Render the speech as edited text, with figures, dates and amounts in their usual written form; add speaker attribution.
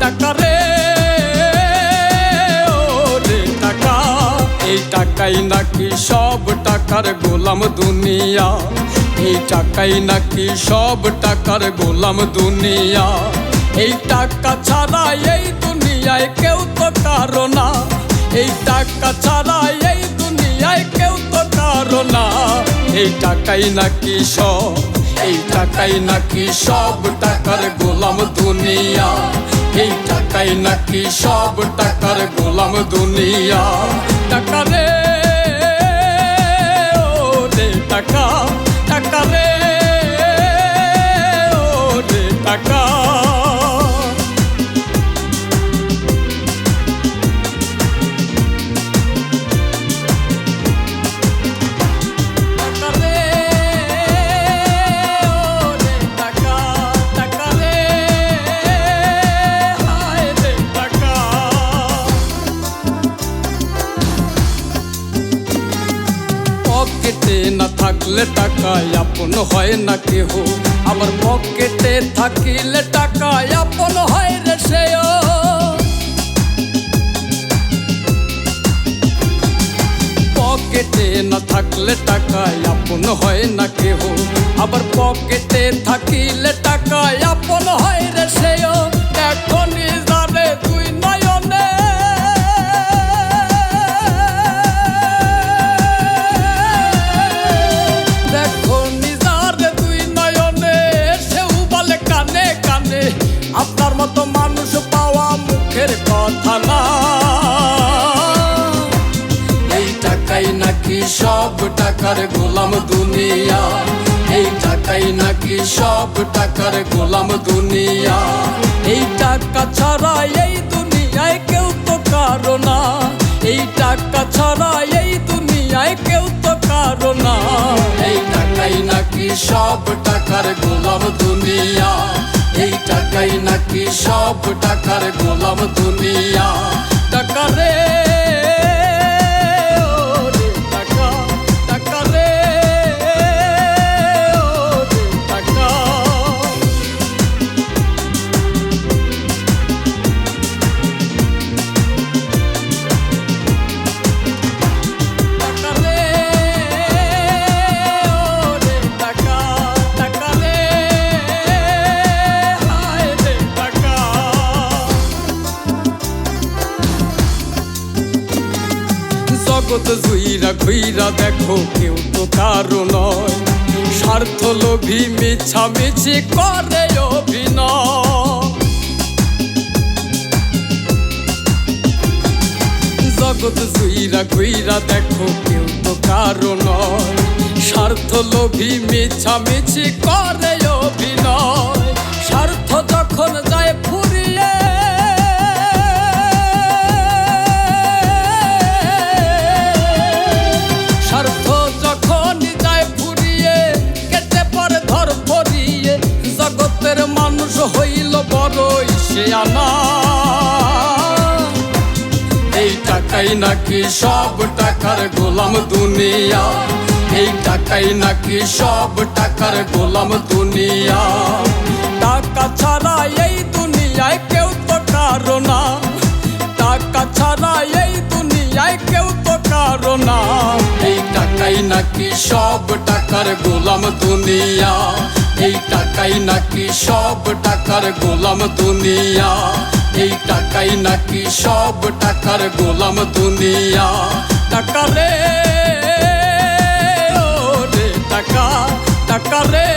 Speaker 1: টাকা রে ও রে টাকা, এই টাকাই নাকি সব টাকার গোলাম দুনিয়া, এই টাকাই নাকি সব টাকার গোলাম দুনিয়া। এই টাকা ছাড়া এই দুনিয়ায় কেউ তো কারো না, এই টাকা ছাড়া এই দুনিয়ায় কেউ তো কারো না। এই টাকাই নাকি সব, এই টাকাই নাকি সব টাকার গোলাম দুনিয়া, এই টাকাই নাকি সব টাকার গোলাম দুনিয়া। টাকা রে ও রে টাকা, টাকা রে ও রে টাকা। পকেটে না থাকলে টাকায় আপন হয় না কেহ, আবার পকেটে থাকিলে টাকায় আপন হয় রে সেও। পকেটে না থাকলে টাকায় আপন হয় না কেহ, আবার পকেটে থাকিলে টাকায় আপন হয় রে সেও। দেখো নিজারে দুই নয়নে, দেখো নিজারে দুই নয়নে, সেও বলে কানে কানে আপনার মতো মানুষ পাওয়া মুখের কথা না। এই টাকাই নাকি সব টাকার গোলাম দুনিয়া, এই টাকাই নাকি সব টাকার গোলাম দুনিয়া। এই টাকা ছাড়া এই দুনিয়ায় কেউ তো কারো না, এই টাকা ছাড়া এই দুনিয়ায় কেউ তো কারো না। এই টাকাই নাকি সব টাকার গোলাম দুনিয়া, এই টাকাই নাকি সব টাকার গোলাম দুনিয়া। টাকা রে ও রে টাকা, টাকা রে ও রে টাকা। টাকা রে ও রে টাকা, টাকা রে হায় রে টাকা। জগৎ জুইরা ঘুইরা দেখো কেউ তো কারো নয়, স্বার্থ লোভী মিছামিছি করে অভিনয়। জগৎ জুইরা ঘুইরা দেখো কেউ তো কারো নয়, স্বার্থ লোভী মিছামিছি করে অভিনয়। স্বার্থ যখন যায় ফুরিয়ে, স্বার্থ যখন যায় ফুরিয়ে, কেটে পরে ধর ফরিয়ে, জগতের মানুষ হইল বড়ই শেয়ানা। এই টাকাই নাকি সব টাকার গোলাম দুনিয়া, এই টাকাই নাকি সব টাকার গোলাম দুনিয়া। টাকা ছাড়া এই দুনিয়ায় কেউ তো কারো না, টাকা ছাড়া এই দুনিয়ায় কেউ তো কারো না। এই টাকাই নাকি সব টাকার গোলাম দুনিয়া, এই টাকাই নাকি সব টাকার গোলাম দুনিয়া। এই টাকাই নাকি সব টাকার গোলাম দুনিয়া। টাকা রে ও রে টাকা, টাকা রে